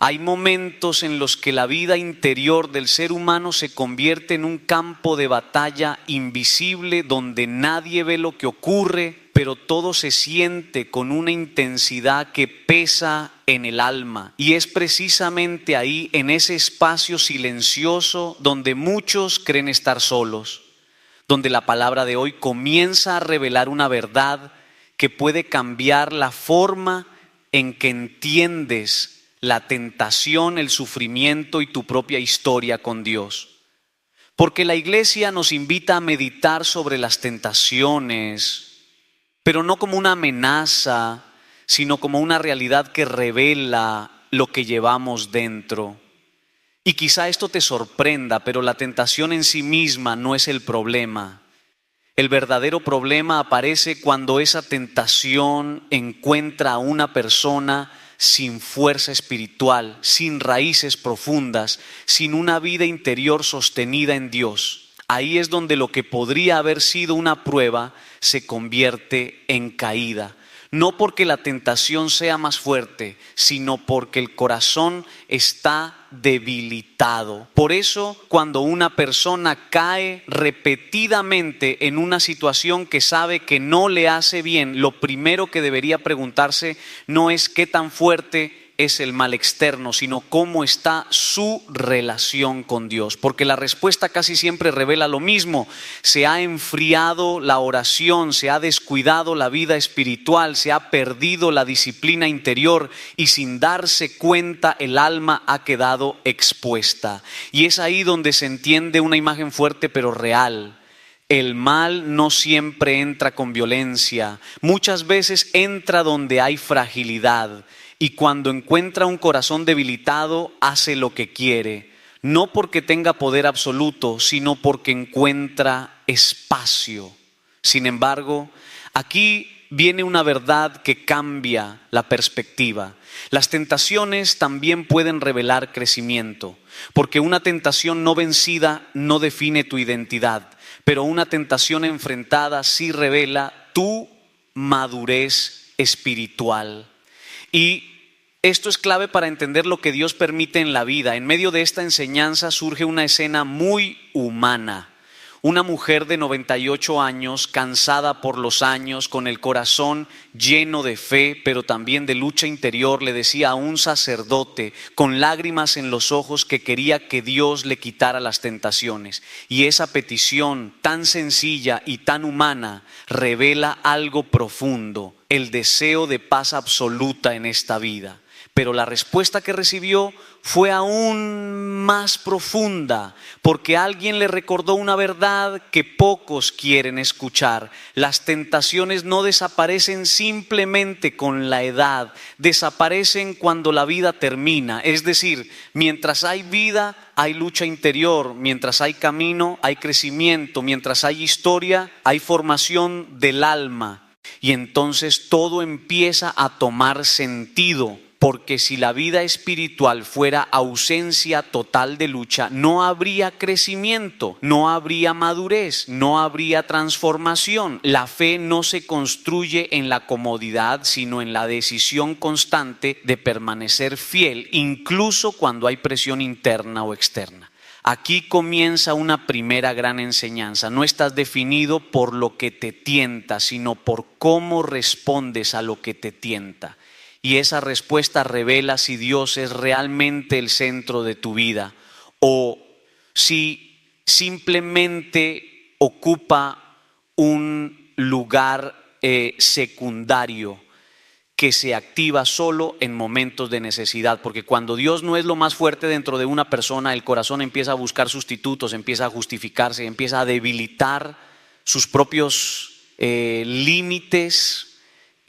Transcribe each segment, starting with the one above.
Hay momentos en los que la vida interior del ser humano se convierte en un campo de batalla invisible donde nadie ve lo que ocurre, pero todo se siente con una intensidad que pesa en el alma. Y es precisamente ahí, en ese espacio silencioso, donde muchos creen estar solos, donde la palabra de hoy comienza a revelar una verdad que puede cambiar la forma en que entiendes la tentación, el sufrimiento y tu propia historia con Dios. Porque la iglesia nos invita a meditar sobre las tentaciones, pero no como una amenaza, sino como una realidad que revela lo que llevamos dentro. Y quizá esto te sorprenda, pero la tentación en sí misma no es el problema. El verdadero problema aparece cuando esa tentación encuentra a una persona sin fuerza espiritual, sin raíces profundas, sin una vida interior sostenida en Dios. Ahí es donde lo que podría haber sido una prueba se convierte en caída. No porque la tentación sea más fuerte, sino porque el corazón está debilitado. Por eso, cuando una persona cae repetidamente en una situación que sabe que no le hace bien, lo primero que debería preguntarse no es qué tan fuerte es el mal externo, sino cómo está su relación con Dios. Porque la respuesta casi siempre revela lo mismo. Se ha enfriado la oración, se ha descuidado la vida espiritual, se ha perdido la disciplina interior y sin darse cuenta el alma ha quedado expuesta. Y es ahí donde se entiende una imagen fuerte pero real. El mal no siempre entra con violencia, muchas veces entra donde hay fragilidad. Y cuando encuentra un corazón debilitado, hace lo que quiere, no porque tenga poder absoluto, sino porque encuentra espacio. Sin embargo, aquí viene una verdad que cambia la perspectiva. Las tentaciones también pueden revelar crecimiento, porque una tentación no vencida no define tu identidad, pero una tentación enfrentada sí revela tu madurez espiritual. Y esto es clave para entender lo que Dios permite en la vida. En medio de esta enseñanza surge una escena muy humana. Una mujer de 98 años, cansada por los años, con el corazón lleno de fe, pero también de lucha interior, le decía a un sacerdote con lágrimas en los ojos que quería que Dios le quitara las tentaciones. Y esa petición tan sencilla y tan humana revela algo profundo, el deseo de paz absoluta en esta vida. Pero la respuesta que recibió fue aún más profunda, porque alguien le recordó una verdad que pocos quieren escuchar. Las tentaciones no desaparecen simplemente con la edad, desaparecen cuando la vida termina. Es decir, mientras hay vida, hay lucha interior, mientras hay camino, hay crecimiento, mientras hay historia, hay formación del alma. Y entonces todo empieza a tomar sentido. Porque si la vida espiritual fuera ausencia total de lucha, no habría crecimiento, no habría madurez, no habría transformación. La fe no se construye en la comodidad, sino en la decisión constante de permanecer fiel, incluso cuando hay presión interna o externa. Aquí comienza una primera gran enseñanza. No estás definido por lo que te tienta, sino por cómo respondes a lo que te tienta. Y esa respuesta revela si Dios es realmente el centro de tu vida o si simplemente ocupa un lugar secundario que se activa solo en momentos de necesidad. Porque cuando Dios no es lo más fuerte dentro de una persona, el corazón empieza a buscar sustitutos, empieza a justificarse, empieza a debilitar sus propios límites.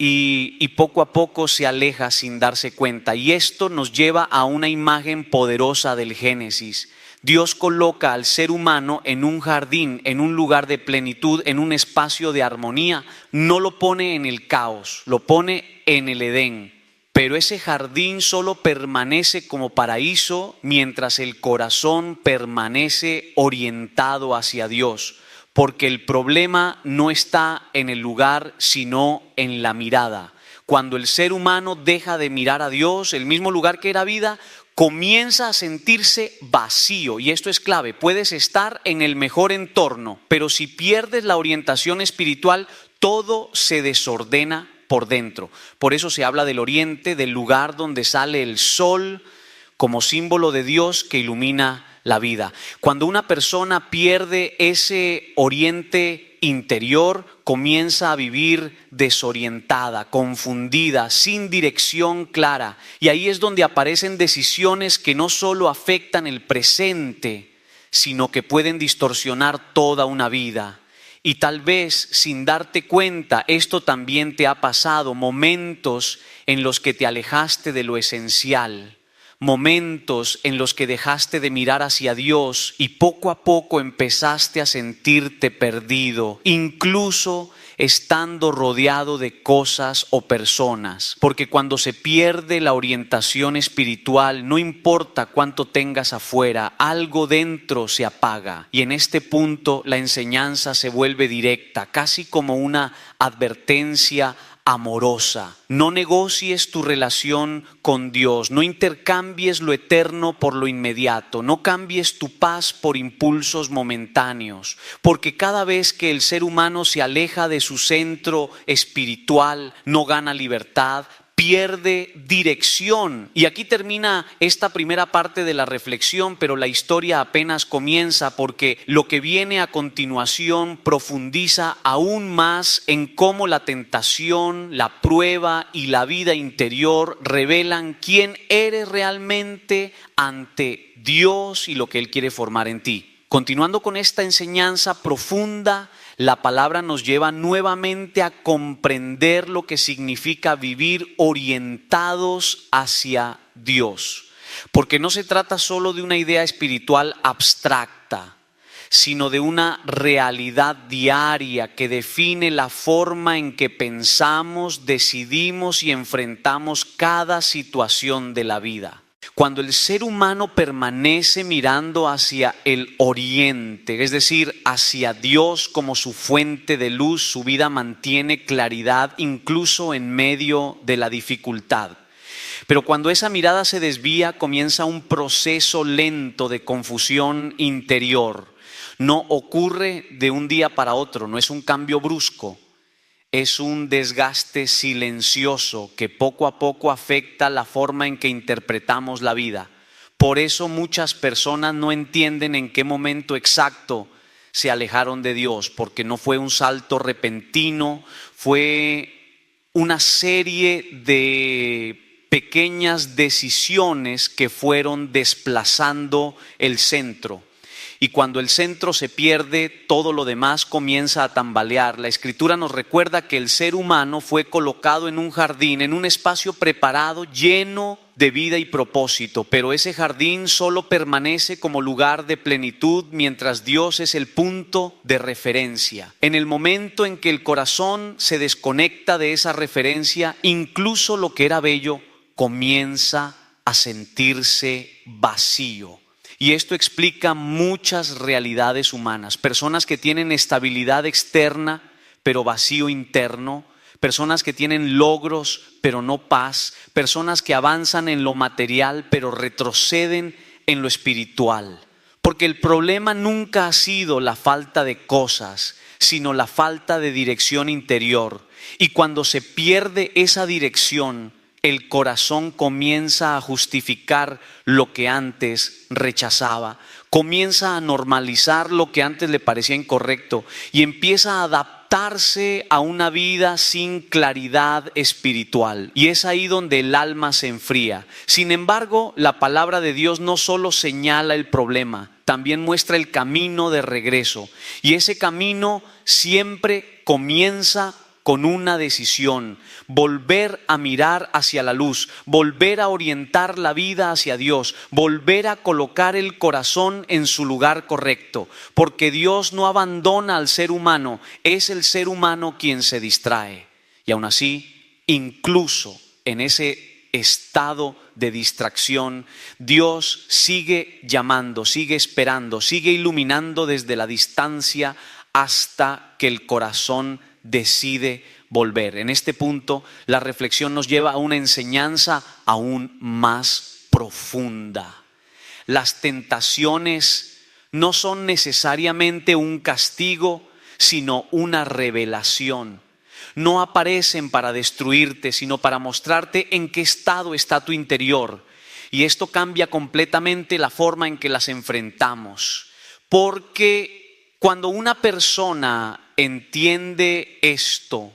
Y poco a poco se aleja sin darse cuenta. Y esto nos lleva a una imagen poderosa del Génesis. Dios coloca al ser humano en un jardín, en un lugar de plenitud, en un espacio de armonía. No lo pone en el caos, lo pone en el Edén. Pero ese jardín solo permanece como paraíso mientras el corazón permanece orientado hacia Dios. Porque el problema no está en el lugar, sino en la mirada. Cuando el ser humano deja de mirar a Dios, el mismo lugar que era vida, comienza a sentirse vacío. Y esto es clave. Puedes estar en el mejor entorno, pero si pierdes la orientación espiritual, todo se desordena por dentro. Por eso se habla del oriente, del lugar donde sale el sol, como símbolo de Dios que ilumina la vida. Cuando una persona pierde ese oriente interior, comienza a vivir desorientada, confundida, sin dirección clara. Y ahí es donde aparecen decisiones que no solo afectan el presente, sino que pueden distorsionar toda una vida. Y tal vez sin darte cuenta, esto también te ha pasado, momentos en los que te alejaste de lo esencial. Momentos en los que dejaste de mirar hacia Dios y poco a poco empezaste a sentirte perdido, incluso estando rodeado de cosas o personas. Porque cuando se pierde la orientación espiritual, no importa cuánto tengas afuera, algo dentro se apaga. Y en este punto la enseñanza se vuelve directa, casi como una advertencia amorosa. No negocies tu relación con Dios, no intercambies lo eterno por lo inmediato, no cambies tu paz por impulsos momentáneos, porque cada vez que el ser humano se aleja de su centro espiritual, no gana libertad, pierde dirección. Y aquí termina esta primera parte de la reflexión, pero la historia apenas comienza, porque lo que viene a continuación profundiza aún más en cómo la tentación, la prueba y la vida interior revelan quién eres realmente ante Dios y lo que Él quiere formar en ti. Continuando con esta enseñanza profunda, la palabra nos lleva nuevamente a comprender lo que significa vivir orientados hacia Dios. Porque no se trata solo de una idea espiritual abstracta, sino de una realidad diaria que define la forma en que pensamos, decidimos y enfrentamos cada situación de la vida. Cuando el ser humano permanece mirando hacia el oriente, es decir, hacia Dios como su fuente de luz, su vida mantiene claridad incluso en medio de la dificultad. Pero cuando esa mirada se desvía, comienza un proceso lento de confusión interior. No ocurre de un día para otro, no es un cambio brusco. Es un desgaste silencioso que poco a poco afecta la forma en que interpretamos la vida. Por eso muchas personas no entienden en qué momento exacto se alejaron de Dios, porque no fue un salto repentino, fue una serie de pequeñas decisiones que fueron desplazando el centro. Y cuando el centro se pierde, todo lo demás comienza a tambalear. La Escritura nos recuerda que el ser humano fue colocado en un jardín, en un espacio preparado, lleno de vida y propósito. Pero ese jardín solo permanece como lugar de plenitud mientras Dios es el punto de referencia. En el momento en que el corazón se desconecta de esa referencia, incluso lo que era bello comienza a sentirse vacío. Y esto explica muchas realidades humanas. Personas que tienen estabilidad externa, pero vacío interno. Personas que tienen logros, pero no paz. Personas que avanzan en lo material, pero retroceden en lo espiritual. Porque el problema nunca ha sido la falta de cosas, sino la falta de dirección interior. Y cuando se pierde esa dirección, el corazón comienza a justificar lo que antes rechazaba, comienza a normalizar lo que antes le parecía incorrecto y empieza a adaptarse a una vida sin claridad espiritual. Y es ahí donde el alma se enfría. Sin embargo, la palabra de Dios no solo señala el problema, también muestra el camino de regreso. Y ese camino siempre comienza con una decisión: volver a mirar hacia la luz, volver a orientar la vida hacia Dios, volver a colocar el corazón en su lugar correcto, porque Dios no abandona al ser humano, es el ser humano quien se distrae. Y aún así, incluso en ese estado de distracción, Dios sigue llamando, sigue esperando, sigue iluminando desde la distancia hasta que el corazón decide volver. En este punto, la reflexión nos lleva a una enseñanza aún más profunda. profunda. Las tentaciones no son necesariamente un castigo, sino una revelación. No aparecen para destruirte, sino para mostrarte en qué estado está tu interior. Y esto cambia completamente la forma en que las enfrentamos. Porque cuando una persona entiende esto,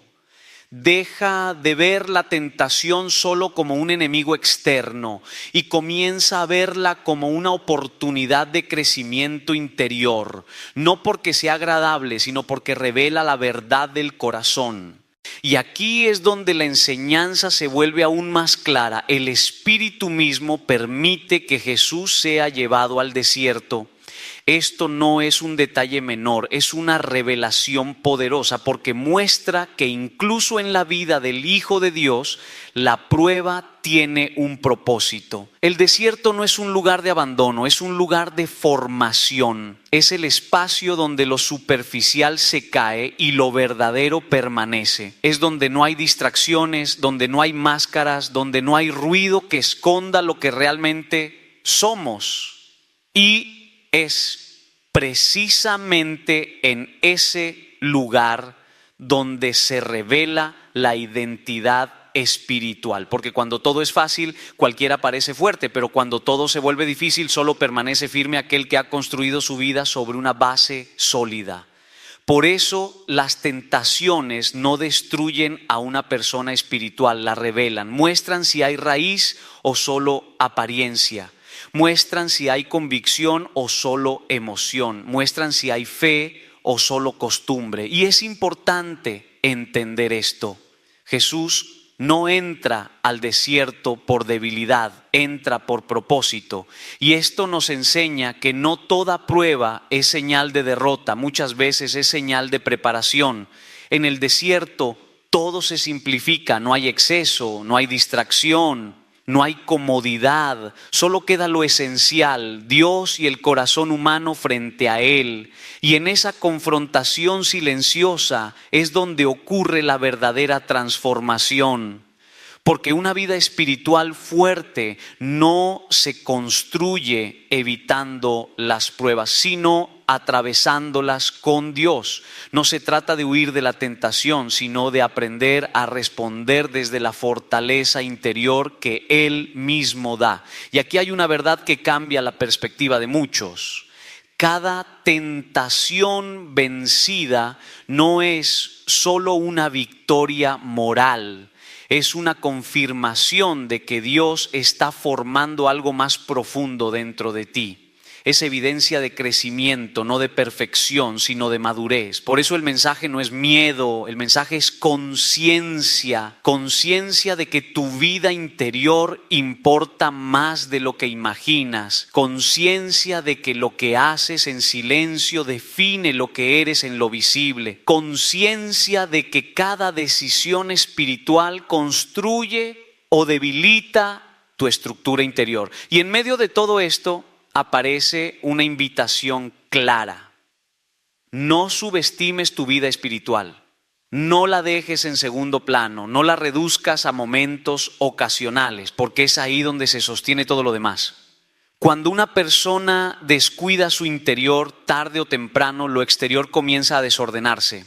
deja de ver la tentación solo como un enemigo externo y comienza a verla como una oportunidad de crecimiento interior, no porque sea agradable, sino porque revela la verdad del corazón. Y aquí es donde la enseñanza se vuelve aún más clara. El Espíritu mismo permite que Jesús sea llevado al desierto. Esto no es un detalle menor, es una revelación poderosa porque muestra que incluso en la vida del Hijo de Dios, la prueba tiene un propósito. El desierto no es un lugar de abandono, es un lugar de formación. Es el espacio donde lo superficial se cae y lo verdadero permanece. Es donde no hay distracciones, donde no hay máscaras, donde no hay ruido que esconda lo que realmente somos. Y es precisamente en ese lugar donde se revela la identidad espiritual. Porque cuando todo es fácil, cualquiera parece fuerte, pero cuando todo se vuelve difícil, solo permanece firme aquel que ha construido su vida sobre una base sólida. Por eso las tentaciones no destruyen a una persona espiritual, la revelan, muestran si hay raíz o solo apariencia. Muestran si hay convicción o solo emoción. Muestran si hay fe o solo costumbre. Y es importante entender esto. Jesús no entra al desierto por debilidad, entra por propósito. Y esto nos enseña que no toda prueba es señal de derrota. Muchas veces es señal de preparación. En el desierto todo se simplifica. No hay exceso, no hay distracción. No hay comodidad, solo queda lo esencial, Dios y el corazón humano frente a Él. Y en esa confrontación silenciosa es donde ocurre la verdadera transformación. Porque una vida espiritual fuerte no se construye evitando las pruebas, sino atravesándolas con Dios. No se trata de huir de la tentación, sino de aprender a responder desde la fortaleza interior que Él mismo da. Y aquí hay una verdad que cambia la perspectiva de muchos. Cada tentación vencida no es solo una victoria moral, es una confirmación de que Dios está formando algo más profundo dentro de ti. Es evidencia de crecimiento, no de perfección, sino de madurez. Por eso el mensaje no es miedo, el mensaje es conciencia. Conciencia de que tu vida interior importa más de lo que imaginas. Conciencia de que lo que haces en silencio define lo que eres en lo visible. Conciencia de que cada decisión espiritual construye o debilita tu estructura interior. Y en medio de todo esto aparece una invitación clara. No subestimes tu vida espiritual. No la dejes en segundo plano. No la reduzcas a momentos ocasionales, porque es ahí donde se sostiene todo lo demás. Cuando una persona descuida su interior, tarde o temprano, lo exterior comienza a desordenarse.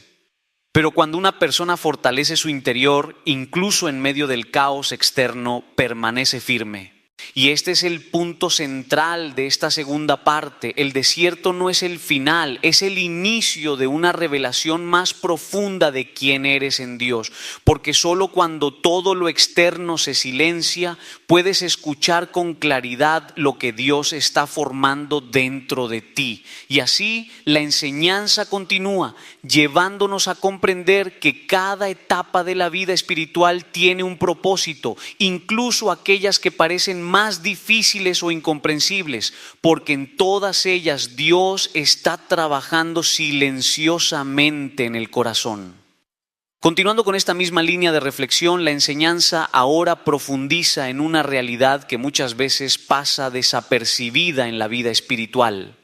Pero cuando una persona fortalece su interior, incluso en medio del caos externo, permanece firme. Y este es el punto central de esta segunda parte. El desierto no es el final, es el inicio de una revelación más profunda de quién eres en Dios. Porque solo cuando todo lo externo se silencia, puedes escuchar con claridad lo que Dios está formando dentro de ti. Y así la enseñanza continúa, llevándonos a comprender que cada etapa de la vida espiritual tiene un propósito, incluso aquellas que parecen más difíciles o incomprensibles, porque en todas ellas Dios está trabajando silenciosamente en el corazón. Continuando con esta misma línea de reflexión, la enseñanza ahora profundiza en una realidad que muchas veces pasa desapercibida en la vida espiritual.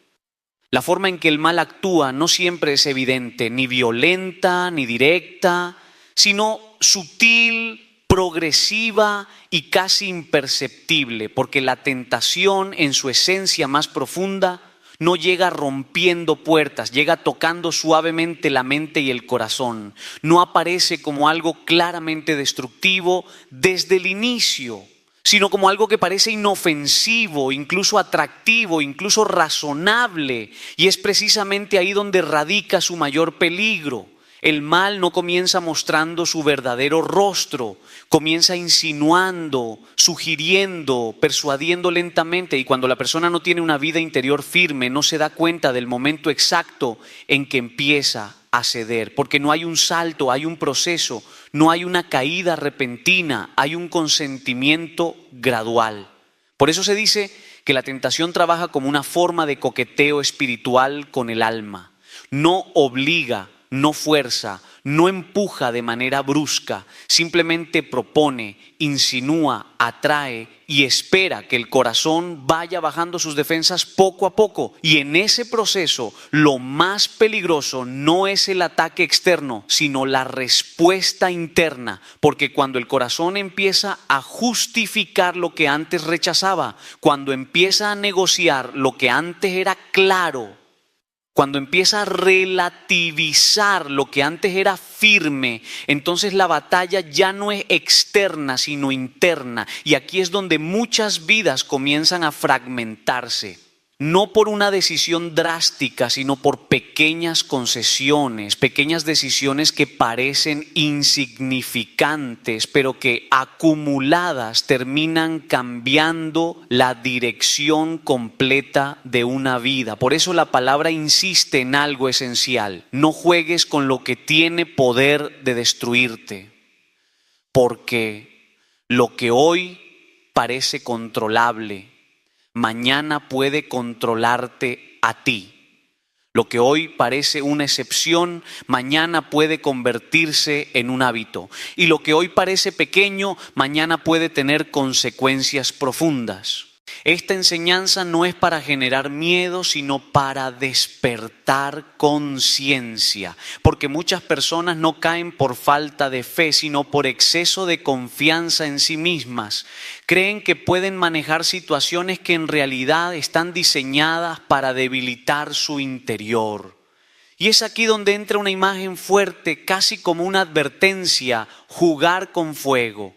La forma en que el mal actúa no siempre es evidente, ni violenta, ni directa, sino sutil, progresiva y casi imperceptible, porque la tentación en su esencia más profunda no llega rompiendo puertas, llega tocando suavemente la mente y el corazón. No aparece como algo claramente destructivo desde el inicio, sino como algo que parece inofensivo, incluso atractivo, incluso razonable. Y es precisamente ahí donde radica su mayor peligro. El mal no comienza mostrando su verdadero rostro, comienza insinuando, sugiriendo, persuadiendo lentamente, y cuando la persona no tiene una vida interior firme, no se da cuenta del momento exacto en que empieza a ceder, porque no hay un salto, hay un proceso, no hay una caída repentina, hay un consentimiento gradual. Por eso se dice que la tentación trabaja como una forma de coqueteo espiritual con el alma, no obliga, no fuerza, no empuja de manera brusca, simplemente propone, insinúa, atrae y espera que el corazón vaya bajando sus defensas poco a poco. Y en ese proceso lo más peligroso no es el ataque externo, sino la respuesta interna, porque cuando el corazón empieza a justificar lo que antes rechazaba, cuando empieza a negociar lo que antes era claro, cuando empieza a relativizar lo que antes era firme, entonces la batalla ya no es externa, sino interna. Y aquí es donde muchas vidas comienzan a fragmentarse. No por una decisión drástica, sino por pequeñas concesiones, pequeñas decisiones que parecen insignificantes, pero que acumuladas terminan cambiando la dirección completa de una vida. Por eso la palabra insiste en algo esencial: no juegues con lo que tiene poder de destruirte, porque lo que hoy parece controlable, mañana puede controlarte a ti. Lo que hoy parece una excepción, mañana puede convertirse en un hábito. Y lo que hoy parece pequeño, mañana puede tener consecuencias profundas. Esta enseñanza no es para generar miedo, sino para despertar conciencia. Porque muchas personas no caen por falta de fe, sino por exceso de confianza en sí mismas. Creen que pueden manejar situaciones que en realidad están diseñadas para debilitar su interior. Y es aquí donde entra una imagen fuerte, casi como una advertencia: jugar con fuego.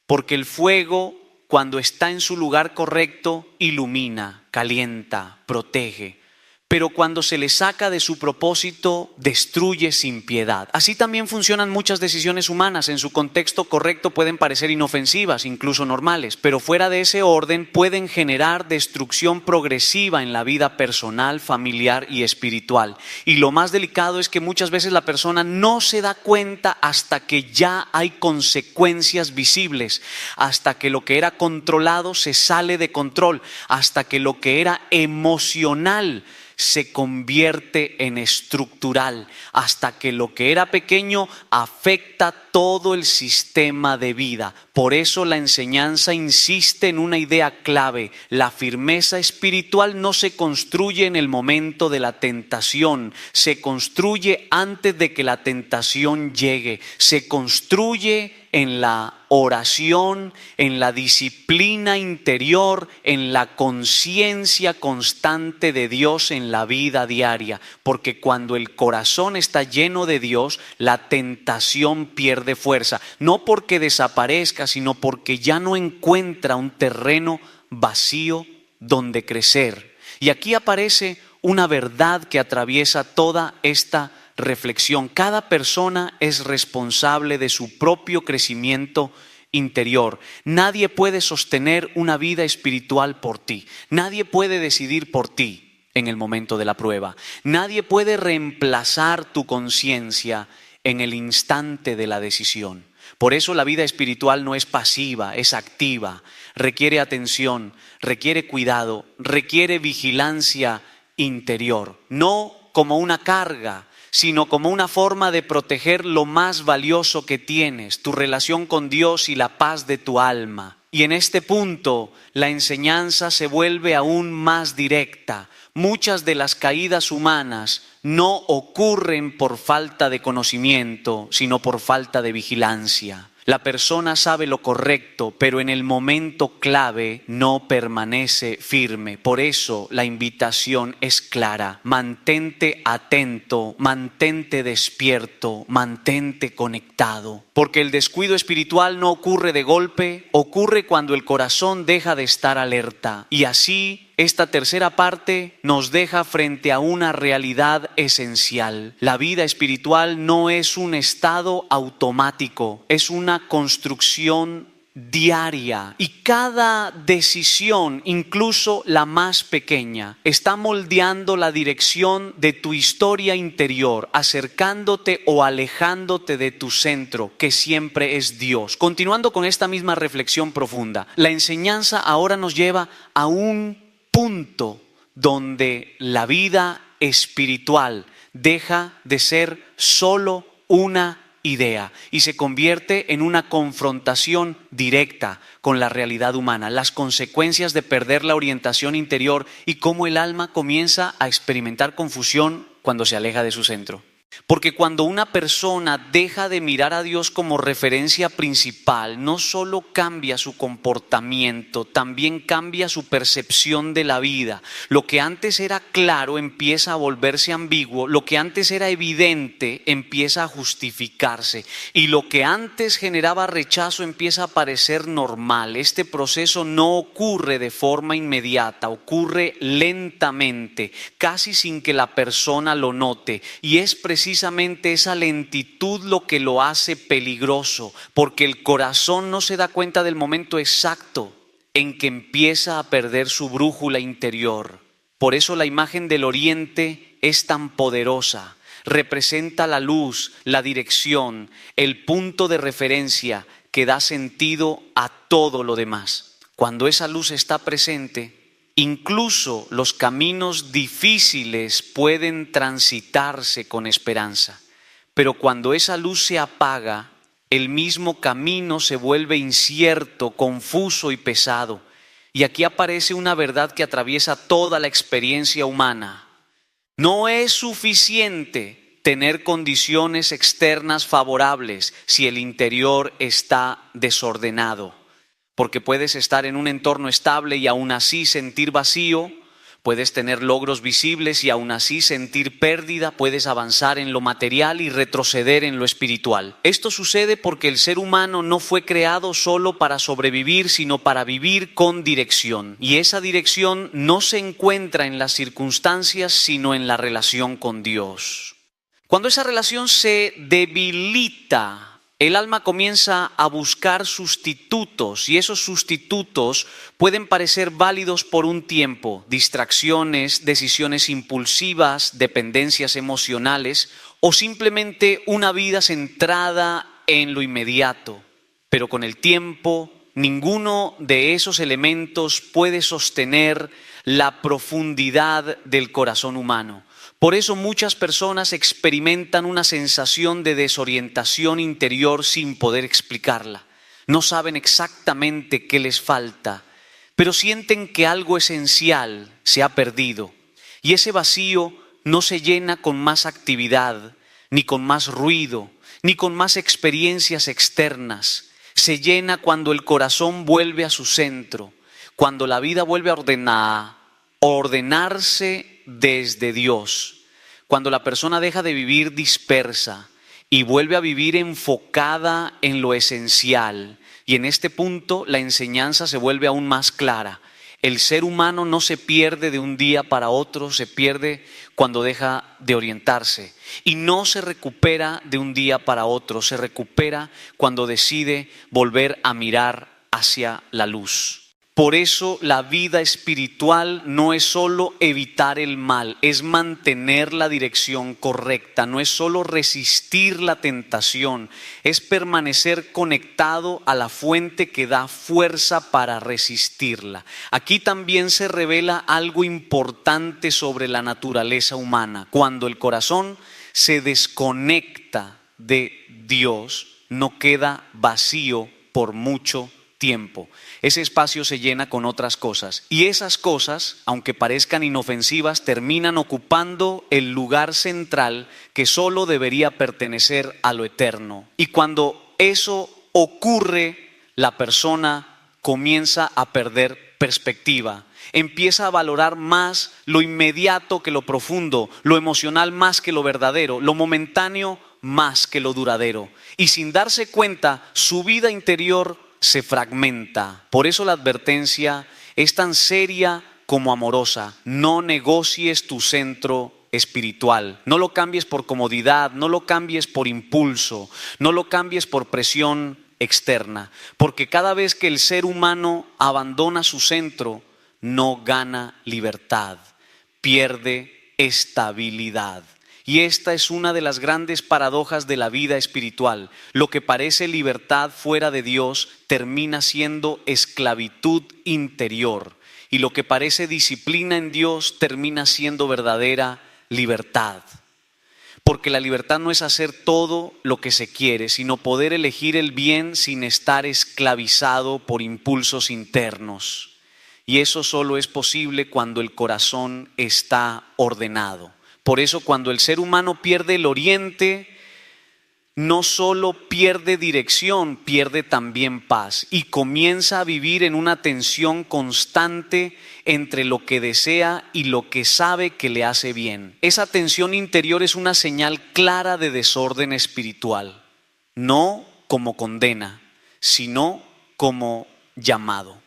Porque el fuego, cuando está en su lugar correcto, ilumina, calienta, protege. Pero cuando se le saca de su propósito, destruye sin piedad. Así también funcionan muchas decisiones humanas. En su contexto correcto pueden parecer inofensivas, incluso normales, pero fuera de ese orden pueden generar destrucción progresiva en la vida personal, familiar y espiritual. Y lo más delicado es que muchas veces la persona no se da cuenta hasta que ya hay consecuencias visibles, hasta que lo que era controlado se sale de control, hasta que lo que era emocional se convierte en estructural, hasta que lo que era pequeño afecta todo el sistema de vida. Por eso la enseñanza insiste en una idea clave: la firmeza espiritual no se construye en el momento de la tentación, se construye antes de que la tentación llegue, se construye en la oración, en la disciplina interior, en la conciencia constante de Dios en la vida diaria. Porque cuando el corazón está lleno de Dios, la tentación pierde fuerza. No porque desaparezca, sino porque ya no encuentra un terreno vacío donde crecer. Y aquí aparece una verdad que atraviesa toda esta reflexión: cada persona es responsable de su propio crecimiento interior. Nadie puede sostener una vida espiritual por ti. Nadie puede decidir por ti en el momento de la prueba. Nadie puede reemplazar tu conciencia en el instante de la decisión. Por eso la vida espiritual no es pasiva, es activa. Requiere atención, requiere cuidado, requiere vigilancia interior. No como una carga, sino como una forma de proteger lo más valioso que tienes, tu relación con Dios y la paz de tu alma. Y en este punto la enseñanza se vuelve aún más directa. Muchas de las caídas humanas no ocurren por falta de conocimiento, sino por falta de vigilancia. La persona sabe lo correcto, pero en el momento clave no permanece firme. Por eso la invitación es clara. Mantente atento, mantente despierto, mantente conectado. Porque el descuido espiritual no ocurre de golpe, ocurre cuando el corazón deja de estar alerta. Y así esta tercera parte nos deja frente a una realidad esencial. La vida espiritual no es un estado automático, es una construcción diaria. Y cada decisión, incluso la más pequeña, está moldeando la dirección de tu historia interior, acercándote o alejándote de tu centro, que siempre es Dios. Continuando con esta misma reflexión profunda, la enseñanza ahora nos lleva a un punto donde la vida espiritual deja de ser solo una idea y se convierte en una confrontación directa con la realidad humana, las consecuencias de perder la orientación interior y cómo el alma comienza a experimentar confusión cuando se aleja de su centro. Porque cuando una persona deja de mirar a Dios como referencia principal, no solo cambia su comportamiento, también cambia su percepción de la vida. Lo que antes era claro empieza a volverse ambiguo, lo que antes era evidente empieza a justificarse y lo que antes generaba rechazo empieza a parecer normal. Este proceso no ocurre de forma inmediata, ocurre lentamente, casi sin que la persona lo note, y es precisamente esa lentitud lo que lo hace peligroso, porque el corazón no se da cuenta del momento exacto en que empieza a perder su brújula interior. Por eso la imagen del oriente es tan poderosa. Representa la luz, la dirección, el punto de referencia que da sentido a todo lo demás. Cuando esa luz está presente, incluso los caminos difíciles pueden transitarse con esperanza. Pero cuando esa luz se apaga, el mismo camino se vuelve incierto, confuso y pesado. Y aquí aparece una verdad que atraviesa toda la experiencia humana. No es suficiente tener condiciones externas favorables si el interior está desordenado. Porque puedes estar en un entorno estable y aún así sentir vacío, puedes tener logros visibles y aún así sentir pérdida, puedes avanzar en lo material y retroceder en lo espiritual. Esto sucede porque el ser humano no fue creado solo para sobrevivir, sino para vivir con dirección. Y esa dirección no se encuentra en las circunstancias, sino en la relación con Dios. Cuando esa relación se debilita, el alma comienza a buscar sustitutos y esos sustitutos pueden parecer válidos por un tiempo, distracciones, decisiones impulsivas, dependencias emocionales o simplemente una vida centrada en lo inmediato. Pero con el tiempo, ninguno de esos elementos puede sostener la profundidad del corazón humano. Por eso muchas personas experimentan una sensación de desorientación interior sin poder explicarla. No saben exactamente qué les falta, pero sienten que algo esencial se ha perdido. Y ese vacío no se llena con más actividad, ni con más ruido, ni con más experiencias externas. Se llena cuando el corazón vuelve a su centro, cuando la vida vuelve a ordenarse desde Dios. Cuando la persona deja de vivir dispersa y vuelve a vivir enfocada en lo esencial. Y en este punto la enseñanza se vuelve aún más clara. El ser humano no se pierde de un día para otro, se pierde cuando deja de orientarse. Y no se recupera de un día para otro, se recupera cuando decide volver a mirar hacia la luz. Por eso la vida espiritual no es solo evitar el mal, es mantener la dirección correcta, no es solo resistir la tentación, es permanecer conectado a la fuente que da fuerza para resistirla. Aquí también se revela algo importante sobre la naturaleza humana. Cuando el corazón se desconecta de Dios, no queda vacío por mucho tiempo. Ese espacio se llena con otras cosas y esas cosas, aunque parezcan inofensivas, terminan ocupando el lugar central que solo debería pertenecer a lo eterno. Y cuando eso ocurre, la persona comienza a perder perspectiva. Empieza a valorar más lo inmediato que lo profundo, lo emocional más que lo verdadero, lo momentáneo más que lo duradero. Y sin darse cuenta, su vida interior se fragmenta. Por eso la advertencia es tan seria como amorosa. No negocies tu centro espiritual. No lo cambies por comodidad, no lo cambies por impulso, no lo cambies por presión externa. Porque cada vez que el ser humano abandona su centro, no gana libertad, pierde estabilidad. Y esta es una de las grandes paradojas de la vida espiritual. Lo que parece libertad fuera de Dios termina siendo esclavitud interior. Y lo que parece disciplina en Dios termina siendo verdadera libertad. Porque la libertad no es hacer todo lo que se quiere, sino poder elegir el bien sin estar esclavizado por impulsos internos. Y eso solo es posible cuando el corazón está ordenado. Por eso cuando el ser humano pierde el oriente, no solo pierde dirección, pierde también paz y comienza a vivir en una tensión constante entre lo que desea y lo que sabe que le hace bien. Esa tensión interior es una señal clara de desorden espiritual, no como condena, sino como llamado.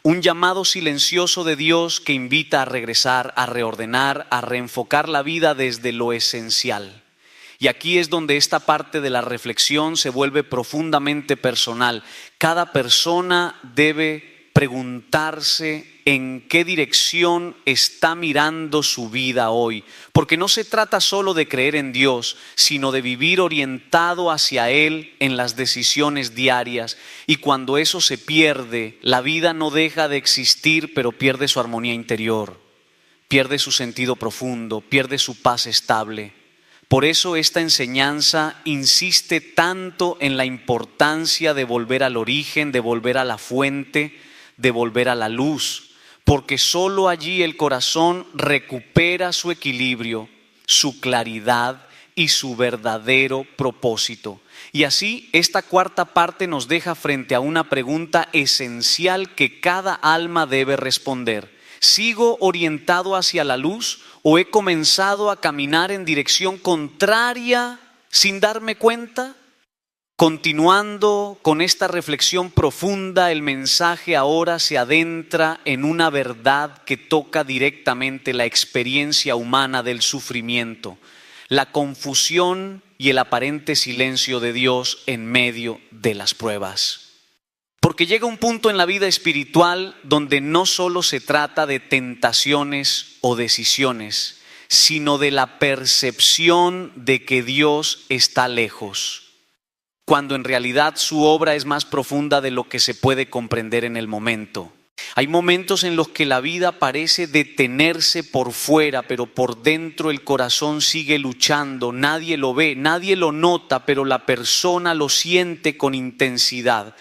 Un llamado silencioso de Dios que invita a regresar, a reordenar, a reenfocar la vida desde lo esencial. Y aquí es donde esta parte de la reflexión se vuelve profundamente personal. Cada persona debe preguntarse en qué dirección está mirando su vida hoy. Porque no se trata solo de creer en Dios, sino de vivir orientado hacia Él en las decisiones diarias. Y cuando eso se pierde, la vida no deja de existir, pero pierde su armonía interior, pierde su sentido profundo, pierde su paz estable. Por eso esta enseñanza insiste tanto en la importancia de volver al origen, de volver a la fuente, de volver a la luz, porque solo allí el corazón recupera su equilibrio, su claridad y su verdadero propósito. Y así esta cuarta parte nos deja frente a una pregunta esencial que cada alma debe responder. ¿Sigo orientado hacia la luz o he comenzado a caminar en dirección contraria sin darme cuenta? Continuando con esta reflexión profunda, el mensaje ahora se adentra en una verdad que toca directamente la experiencia humana del sufrimiento, la confusión y el aparente silencio de Dios en medio de las pruebas. Porque llega un punto en la vida espiritual donde no solo se trata de tentaciones o decisiones, sino de la percepción de que Dios está lejos, cuando en realidad su obra es más profunda de lo que se puede comprender en el momento. Hay momentos en los que la vida parece detenerse por fuera, pero por dentro el corazón sigue luchando. Nadie lo ve, nadie lo nota, pero la persona lo siente con intensidad.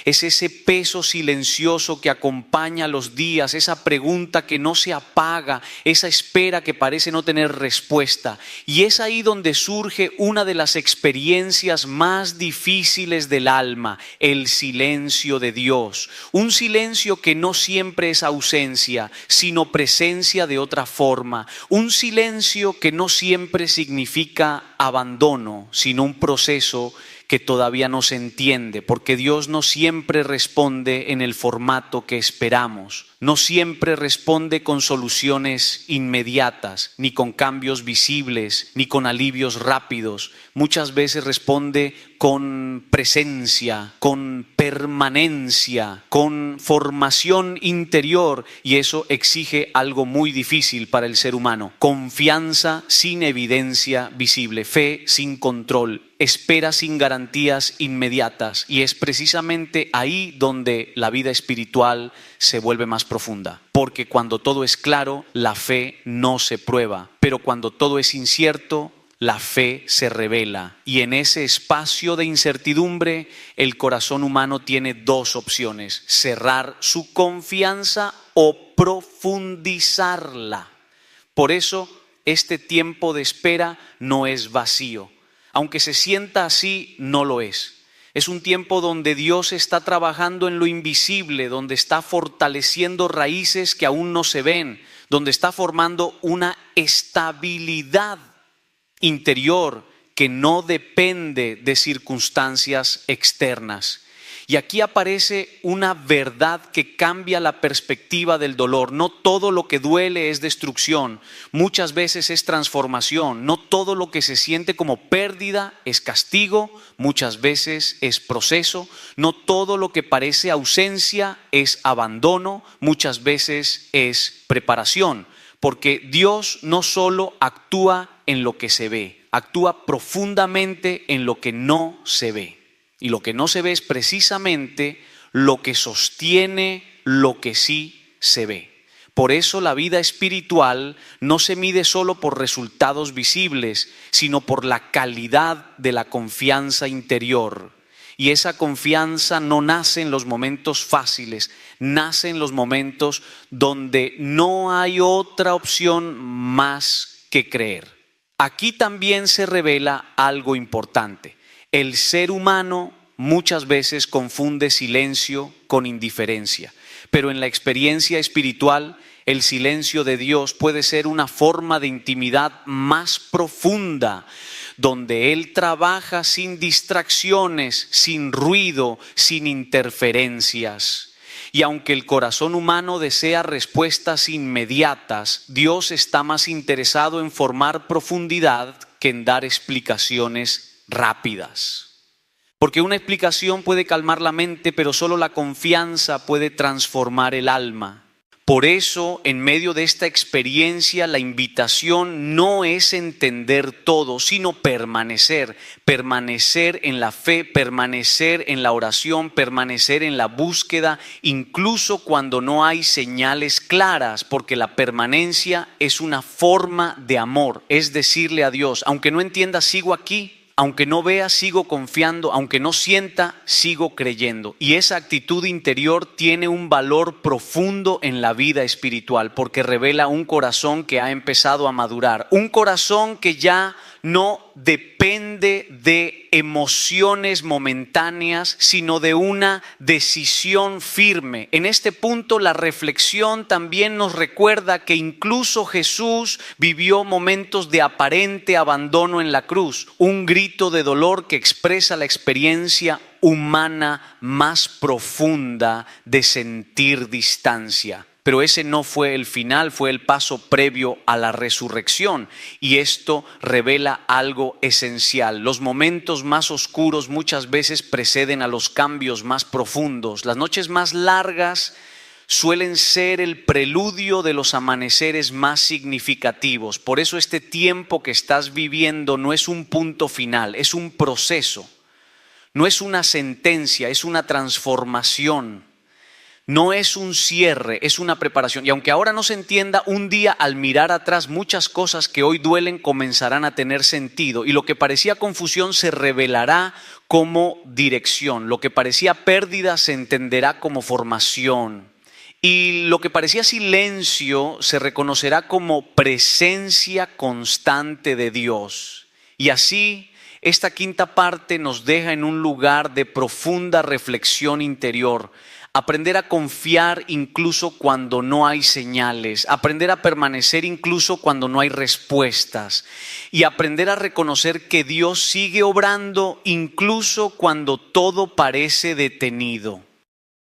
Es ese peso silencioso que acompaña los días, esa pregunta que no se apaga, esa espera que parece no tener respuesta. Y es ahí donde surge una de las experiencias más difíciles del alma, el silencio de Dios. Un silencio que no siempre es ausencia, sino presencia de otra forma. Un silencio que no siempre significa abandono, sino un proceso que todavía no se entiende, porque Dios no siempre responde en el formato que esperamos, no siempre responde con soluciones inmediatas, ni con cambios visibles, ni con alivios rápidos. Muchas veces responde con presencia, con permanencia, con formación interior, y eso exige algo muy difícil para el ser humano: confianza sin evidencia visible, fe sin control, espera sin garantías inmediatas. Y es precisamente ahí donde la vida espiritual se vuelve más profunda, porque cuando todo es claro, la fe no se prueba, pero cuando todo es incierto, la fe se revela. Y en ese espacio de incertidumbre, el corazón humano tiene dos opciones: cerrar su confianza o profundizarla. Por eso este tiempo de espera no es vacío. Aunque se sienta así, no lo es. Es un tiempo donde Dios está trabajando en lo invisible, donde está fortaleciendo raíces que aún no se ven, donde está formando una estabilidad interior que no depende de circunstancias externas. Y aquí aparece una verdad que cambia la perspectiva del dolor. No todo lo que duele es destrucción, muchas veces es transformación. No todo lo que se siente como pérdida es castigo, muchas veces es proceso. No todo lo que parece ausencia es abandono, muchas veces es preparación. Porque Dios no solo actúa en lo que se ve, actúa profundamente en lo que no se ve. Y lo que no se ve es precisamente lo que sostiene lo que sí se ve. Por eso la vida espiritual no se mide solo por resultados visibles, sino por la calidad de la confianza interior. Y esa confianza no nace en los momentos fáciles, nace en los momentos donde no hay otra opción más que creer. Aquí también se revela algo importante. El ser humano muchas veces confunde silencio con indiferencia, pero en la experiencia espiritual, el silencio de Dios puede ser una forma de intimidad más profunda, donde Él trabaja sin distracciones, sin ruido, sin interferencias. Y aunque el corazón humano desea respuestas inmediatas, Dios está más interesado en formar profundidad que en dar explicaciones rápidas. Porque una explicación puede calmar la mente, pero solo la confianza puede transformar el alma. Por eso, en medio de esta experiencia, la invitación no es entender todo, sino permanecer. Permanecer en la fe, permanecer en la oración, permanecer en la búsqueda, incluso cuando no hay señales claras, porque la permanencia es una forma de amor. Es decirle a Dios, aunque no entienda, sigo aquí. Aunque no vea, sigo confiando, aunque no sienta, sigo creyendo. Y esa actitud interior tiene un valor profundo en la vida espiritual, porque revela un corazón que ha empezado a madurar, un corazón que ya no depende de emociones momentáneas, sino de una decisión firme. En este punto, la reflexión también nos recuerda que incluso Jesús vivió momentos de aparente abandono en la cruz, un grito de dolor que expresa la experiencia humana más profunda de sentir distancia. Pero ese no fue el final, fue el paso previo a la resurrección. Y esto revela algo esencial. Los momentos más oscuros muchas veces preceden a los cambios más profundos. Las noches más largas suelen ser el preludio de los amaneceres más significativos. Por eso este tiempo que estás viviendo no es un punto final, es un proceso. No es una sentencia, es una transformación. No es un cierre, es una preparación. Y aunque ahora no se entienda, un día al mirar atrás muchas cosas que hoy duelen comenzarán a tener sentido. Y lo que parecía confusión se revelará como dirección. Lo que parecía pérdida se entenderá como formación. Y lo que parecía silencio se reconocerá como presencia constante de Dios. Y así, esta quinta parte nos deja en un lugar de profunda reflexión interior. Aprender a confiar incluso cuando no hay señales, aprender a permanecer incluso cuando no hay respuestas y aprender a reconocer que Dios sigue obrando incluso cuando todo parece detenido.